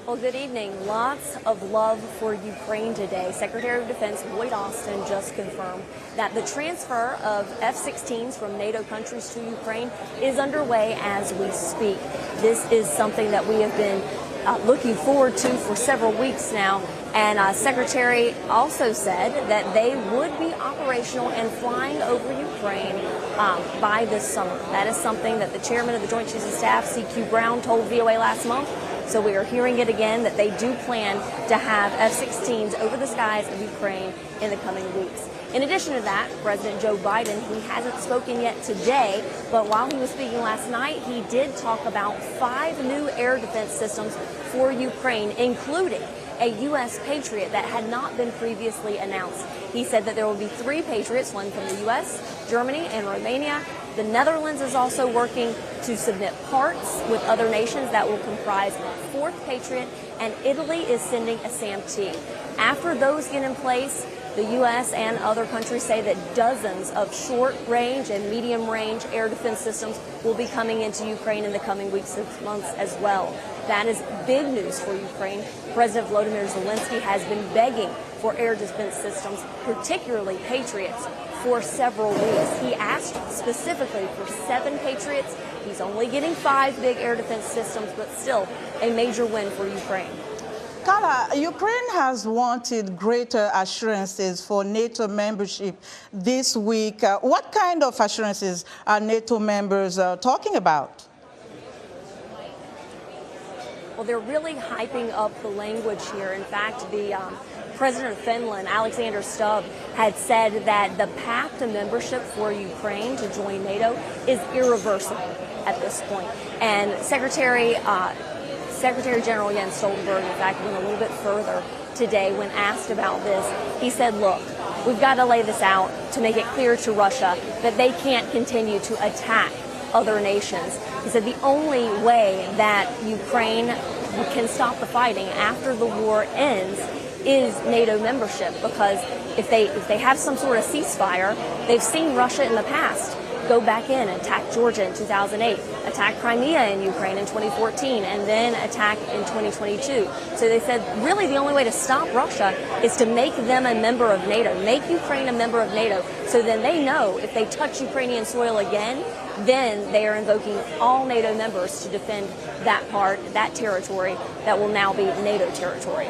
Well, good evening. Lots of love for Ukraine today. Secretary of Defense Lloyd Austin just confirmed that the transfer of F-16s from NATO countries to Ukraine is underway as we speak. This is something that we have been looking forward to for several weeks now. And Secretary also said that they would be operational and flying over Ukraine by this summer. That is something that the chairman of the Joint Chiefs of Staff, C.Q. Brown, told VOA last month. So we are hearing it again that they do plan to have F-16s over the skies of Ukraine in the coming weeks. In addition to that, President Joe Biden, he hasn't spoken yet today, but while he was speaking last night, he did talk about 5 new air defense systems for Ukraine, including a U.S. Patriot that had not been previously announced. He said that there will be 3 Patriots, one from the U.S., Germany, and Romania. The Netherlands is also working to submit parts with other nations that will comprise a 4th Patriot, and Italy is sending a SAM-T. After those get in place, the U.S. and other countries say that dozens of short-range and medium-range air defense systems will be coming into Ukraine in the coming weeks and months as well. That is big news for Ukraine. President Volodymyr Zelensky has been begging for air defense systems, particularly Patriots, for several weeks. He asked specifically for 7 Patriots. He's only getting 5 big air defense systems, but still a major win for Ukraine. Carla, Ukraine has wanted greater assurances for NATO membership this week. What kind of assurances are NATO members talking about? Well, they're really hyping up the language here. In fact, the President of Finland, Alexander Stubb, had said that the path to membership for Ukraine to join NATO is irreversible at this point. And Secretary General Jens Stoltenberg, in fact, went a little bit further today when asked about this. He said, look, we've got to lay this out to make it clear to Russia that they can't continue to attack other nations. He said the only way that Ukraine can stop the fighting after the war ends is NATO membership, because if they have some sort of ceasefire, they've seen Russia in the past go back in and attack Georgia in 2008, attack Crimea in Ukraine in 2014, and then attack in 2022. So they said really the only way to stop Russia is to make them a member of NATO, make Ukraine a member of NATO, so then they know if they touch Ukrainian soil again, then they are invoking all NATO members to defend that part, that territory that will now be NATO territory.